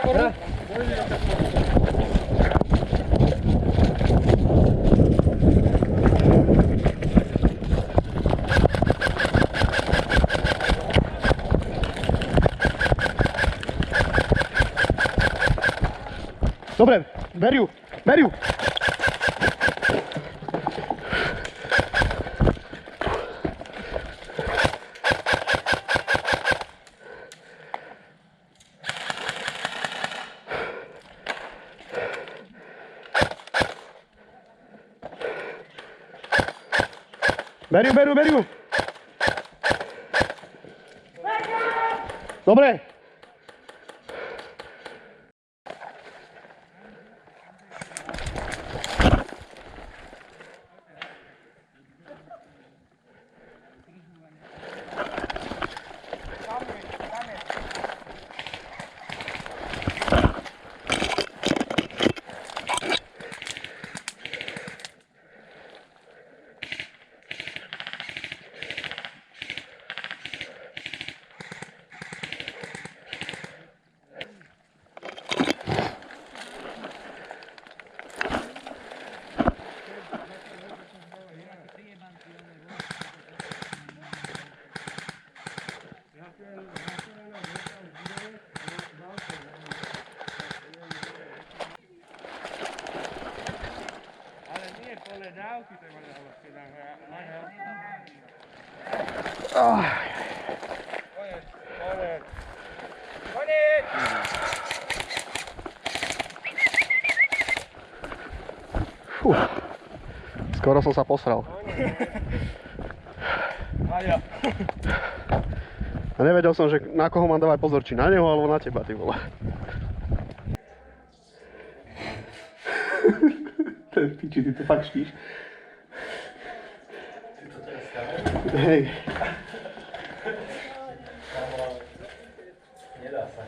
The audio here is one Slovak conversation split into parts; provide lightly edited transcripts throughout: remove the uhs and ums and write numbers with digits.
nahoru. Dobre, beriu, beriu. Beriu, beriu, beriu. Dobre. Skoro som sa posral. A nevedel som, že na koho mám dávať pozor, či na neho, alebo na teba, ty vole. To je piči, ty to fakt štíš. Hej. Nedá sa.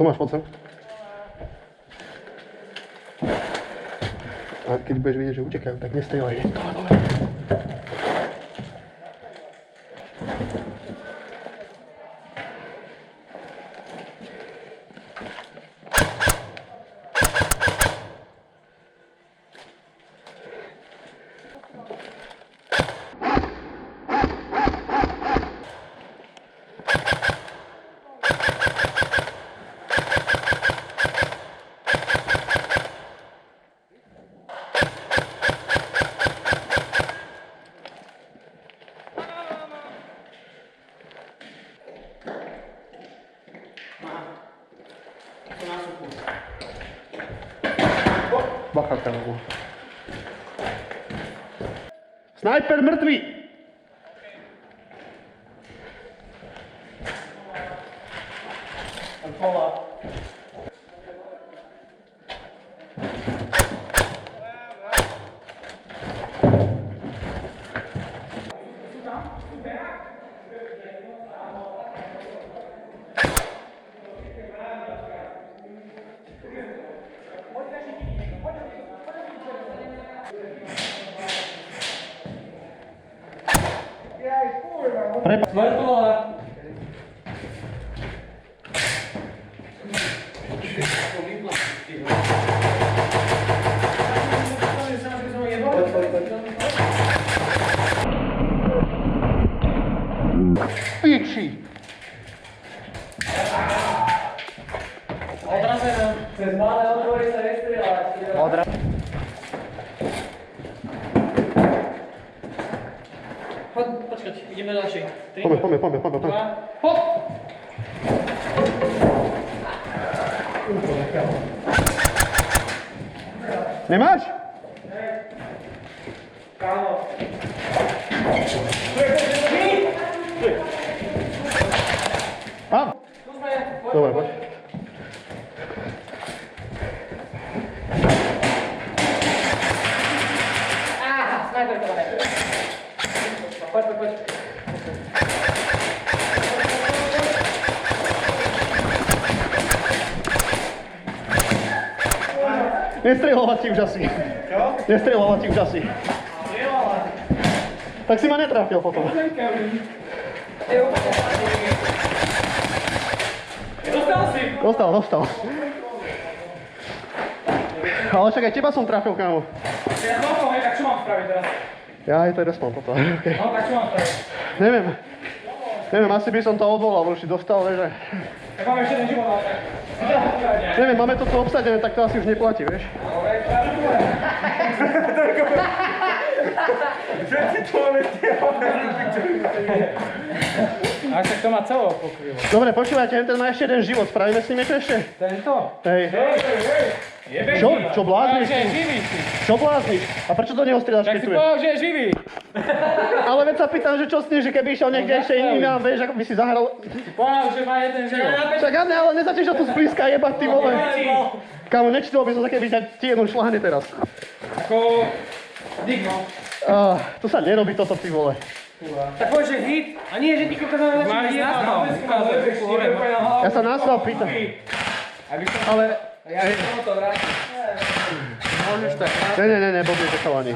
Tomáš, poď sem. A keď budeš vidieť, že utekajú, tak nestrieľaj. Dole, dole. Bacha, kámo. Snajper mŕtvý! Mŕtvola. Piči! Odrazená. Cez malé otvory sa nestrieľať. Poď, počkať, ideme ďalšie. Poďme. Hop! Nemáš? Kámo. Mám? Dobre, poď. Snajper to máme. Poď. Nestrieľovať ti už asi. Čo? Nestrieľovať ti už asi. Strieľala. Tak si ma netrafil potom. Dostal si. Dostal. Ale však aj teba som trafil, kámo. Ja som tak čo mám spraviť teraz? Ja aj to je respawn potom. Okay. No, tak čo mám spraviť? Neviem, asi by som to odvolal, už si dostal, vieš, že... Tak máme ešte jeden život, ale tak. Neviem, máme to tu obsadené, tak to asi už neplatí, vieš. A však to má celou pokrylo. Dobre, počúvajte, ten má ešte jeden život, spravíme s ním niečo ešte? Tento? Hej. Jebe Čo? Čo blázniš? že je živý si. Čo blázniš? A prečo do neho strieľaš, Tak keď si tu je? povedal, že je živý. Ale veď sa pýtam, že čo s ním, že keby išiel niekde ešte iný, a vieš, ako by si zahral... Povedal, že má jeden život. Však Adne, ale nezačneš ho tu zblízka jebať, ty vole. Kámo, nečítal by som sa, keby ti jednu šláhne teraz. Ako... Dig, no. To sa nerobí toto, ty vole. Tak povedz, že hit. A nie, že ty kokos na začín Ja sa nás pýtam. Ale... Ja som to vrátil. Môžeš tak. Ne, blbý to chalani.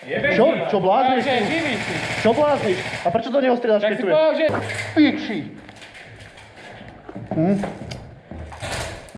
Jebe Čo blázniš? že je živý si. Čo blázniš? A prečo do neho strieľaš, Tak keď si tu je? povedal, že... Piči.